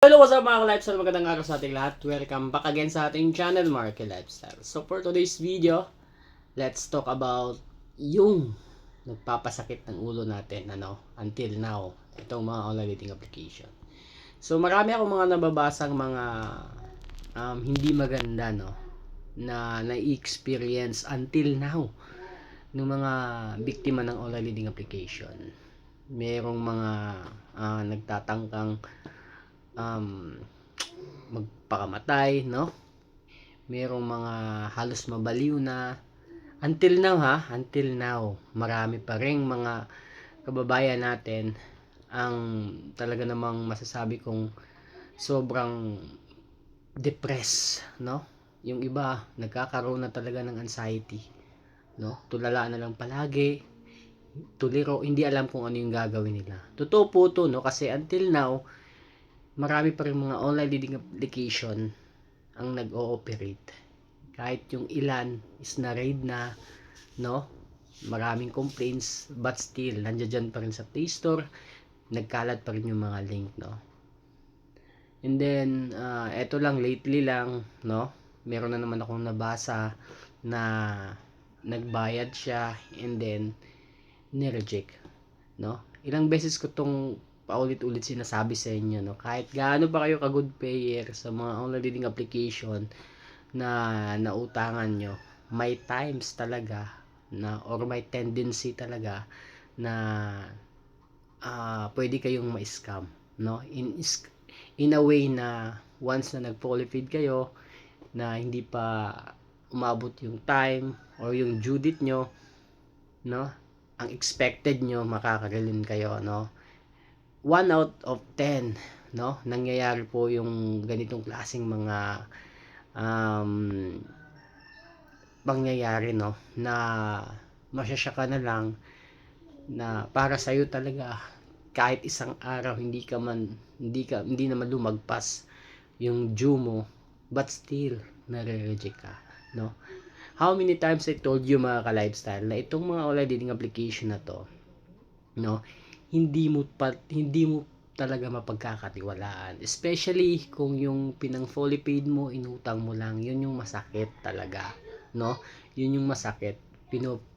Hello, what's up mga ka-lifestyle? Magandang araw sa ating lahat. Welcome back again sa ating channel, Marky Lifestyle. So for today's video, let's talk about yung nagpapasakit ng ulo natin, until now, itong mga online dating application. So marami akong mga nababasang mga hindi maganda, na na-experience until now ng mga biktima ng online dating application. Merong mga nagtatangkang magpakamatay, merong mga halos mabaliw na until now marami pa ring mga kababayan natin ang talaga namang masasabi kong sobrang depressed, yung iba nagkakaroon na talaga ng anxiety, tulala na lang palagi, tuliro, hindi alam kung ano yung gagawin nila. Totoo po to, kasi until now marami pa rin mga online dating application ang nag-ooperate. Kahit yung ilan is na-raid na, maraming complaints, but still, nandiyan pa rin sa Play Store, nagkalat pa rin yung mga link, And then, eto lang, lately lang, meron na naman akong nabasa na nagbayad siya, and then, nireject, Ilang beses ko tong paulit-ulit sinasabi sa inyo, kahit gaano pa kayo ka-good payer sa mga online dating application na nautangan nyo, may times talaga or may tendency talaga na pwede kayong ma-scam, in a way na once na nag-qualified kayo na hindi pa umabot yung time or yung due date nyo, ang expected nyo makakarilin kayo, 1 out of 10, nangyayari po yung ganitong klaseng mga pangyayari, na masyasya ka na lang na para sa iyo talaga kahit isang araw hindi naman lumagpas yung due mo, but still nare-reject ka, How many times I told you mga ka-lifestyle na itong mga online dating application na to, hindi mo talaga mapagkakatiwalaan, especially kung yung pinang fully paid mo, inutang mo lang, yun yung masakit talaga, yun yung masakit.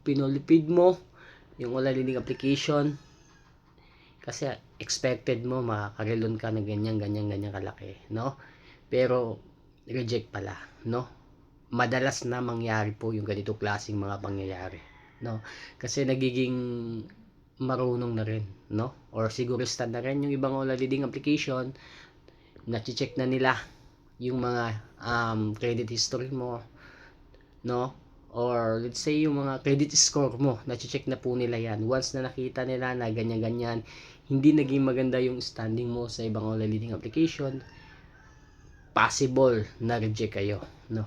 Pinulipid mo yung online dating application kasi expected mo makakarelon ka ng ganyan kalaki, pero reject pala, madalas na mangyari po yung ganito klaseng mga pangyayari, kasi nagiging marunong na rin, or sigurista na rin yung ibang online dating application, na-check na nila yung mga credit history mo, or let's say yung mga credit score mo, na-check na po nila yan. Once na nakita nila na ganyan hindi naging maganda yung standing mo sa ibang online dating application, possible na reject kayo,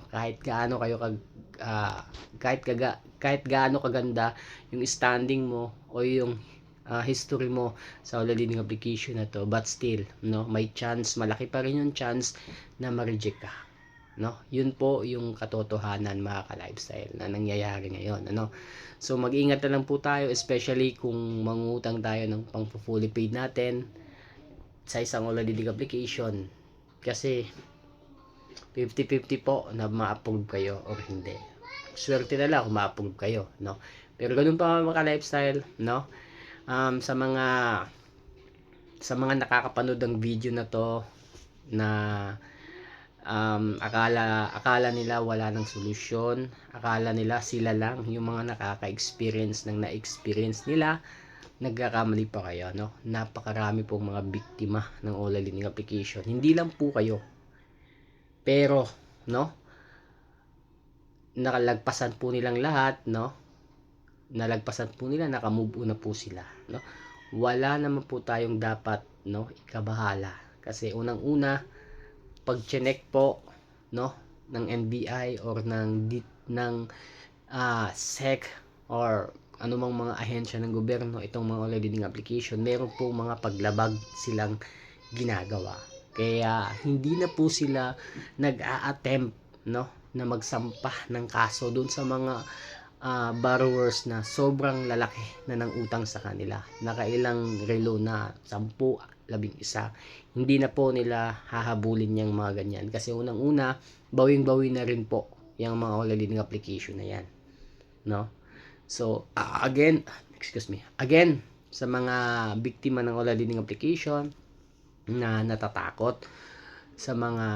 kahit gaano kayo kahit gaano kaganda yung standing mo o yung history mo sa online dating application na to, but still, may chance, malaki pa rin yung chance na ma-reject ka, yun po yung katotohanan mga ka-lifestyle na nangyayari ngayon, so mag-ingat na lang po tayo, especially kung mangutang tayo ng pang fully paid natin sa isang online dating application, kasi 50-50 po na ma-approve kayo or hindi. Swerte na lang kung ma-approve kayo, pero ganun pa mga lifestyle, sa mga nakakapanood ng video na to na akala nila wala nang solusyon, akala nila sila lang yung mga nakaka-experience ng na-experience nila, nagkakamali pa kayo, napakarami pong mga biktima ng online dating application, hindi lang po kayo, pero nakalagpasan po nilang lahat, nalagpasan po nila, nakamove on na po sila, wala naman po tayong dapat ikabahala, kasi unang-una pag chinek po ng NBI or ng SEC or anumang mga ahensya ng gobyerno itong mga online dating application, meron po mga paglabag silang ginagawa. Kaya hindi na po sila nag-a-attempt na magsampa ng kaso doon sa mga borrowers na sobrang lalaki na ng utang sa kanila. Nakailang relo na, 10, 11. Hindi na po nila hahabulin yung mga ganyan. Kasi unang-una, bawing-bawi na rin po yung mga all-leading application na yan. No? So, again, sa mga biktima ng all-leading application na natatakot sa mga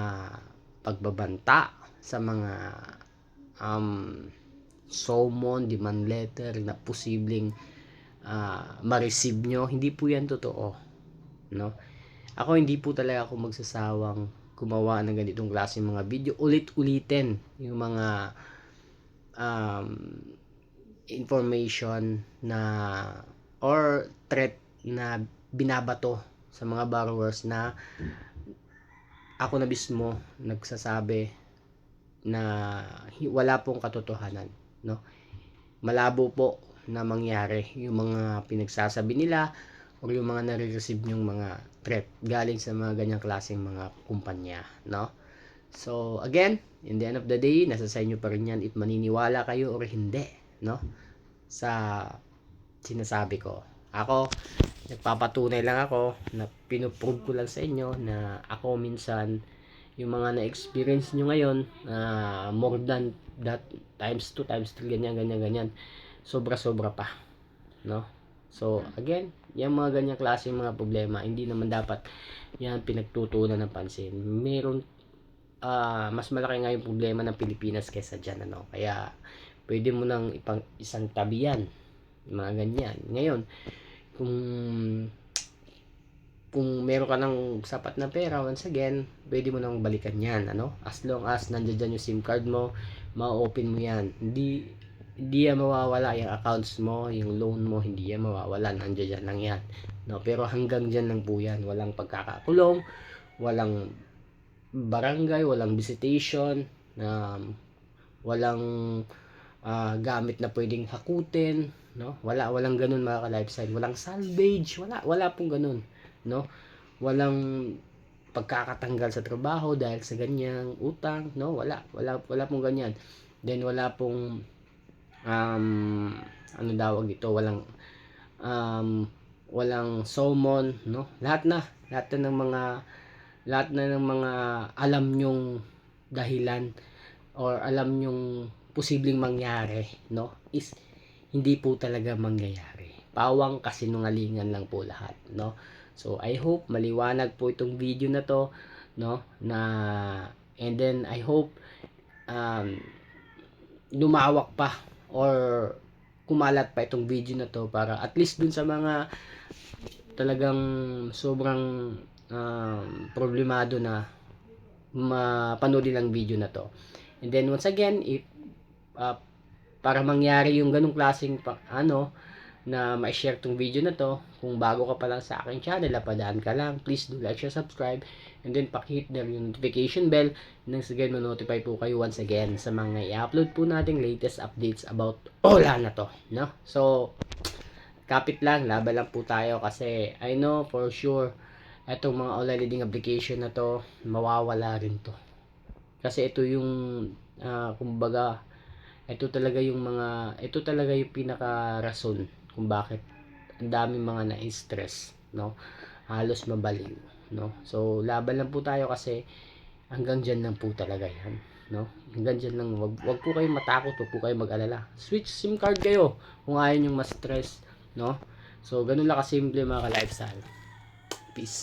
pagbabanta, sa mga summon, demand letter na posibleng ma-receive nyo, hindi po yan totoo, no? Ako hindi po talaga ako magsasawang gumawa ng ganitong klase mga video, ulit-ulitin yung mga information na or threat na binabato sa mga borrowers na ako na mismo nagsasabi na wala pong katotohanan, no? Malabo po na mangyari yung mga pinagsasabi nila o yung mga nare-receive yung mga threat galing sa mga ganyang klaseng mga kumpanya, no? So again, in the end of the day, nasa sa inyo pa rin yan if maniniwala kayo or hindi, no? Sa sinasabi ko. Ako, nagpapatunay lang ako na pinuprove ko lang sa inyo na ako minsan yung mga na-experience nyo ngayon more than that times 2, times 3, ganyan sobra pa, no? So again, yung mga ganyang klaseng mga problema hindi naman dapat yan pinagtutuunan ng pansin. Meron mas malaki nga yung problema ng Pilipinas kaysa dyan, ano? Kaya pwede mo nang isang tabi yan, mga ganyan. Ngayon, kung meron ka ng sapat na pera, once again, pwede mo nang balikan yan, ano? As long as nandiyan dyan yung SIM card mo, ma-open mo yan. Hindi yan mawawala yung accounts mo, yung loan mo, hindi yan mawawala. Nandiyan dyan lang yan, no? Pero hanggang dyan lang po yan. Walang pagkakakulong, walang barangay, walang visitation, walang gamit na pwedeng hakutin, no? Walang ganun mga ka-lifestyle. Walang salvage, wala pong ganun, no? Walang pagkakatanggal sa trabaho dahil sa ganyang utang, no? Wala pong ganyan. Then wala pong ano dawag dito, walang summon, no? Lahat na ng mga alam nyong dahilan or alam nyong posibleng mangyari, no, is hindi po talaga mangyayari. Pawang kasinungalingan lang po lahat, no? So I hope maliwanag po itong video na to, no, and then I hope lumawak pa or kumalat pa itong video na to para at least dun sa mga talagang sobrang problemado na mapanoodin ang video na to. And then once again, if para mangyari yung ganung klaseng na ma-share tong video na to, kung bago ka pa lang sa aking channel, napadaan ka lang, please do like, share, subscribe, and then pakihit na yung notification bell nang sige ma-notify po kayo once again sa mga i-upload po nating latest updates about Ola na to, no? So kapit lang, laban lang po tayo kasi I know for sure etong mga online leading application na to mawawala rin to. Kasi ito yung kumbaga ito talaga yung pinaka rason kung bakit ang daming mga na-stress, no? Halos mabaliw, no? So laban lang po tayo kasi hanggang diyan lang po talaga yan, no? Hanggang diyan lang, wag po kayong matakot, wag po kayong mag-alala. Switch SIM card kayo kung ayaw niyo ma-stress, no? So ganun lang kasimple mga ka-lifestyle. Peace.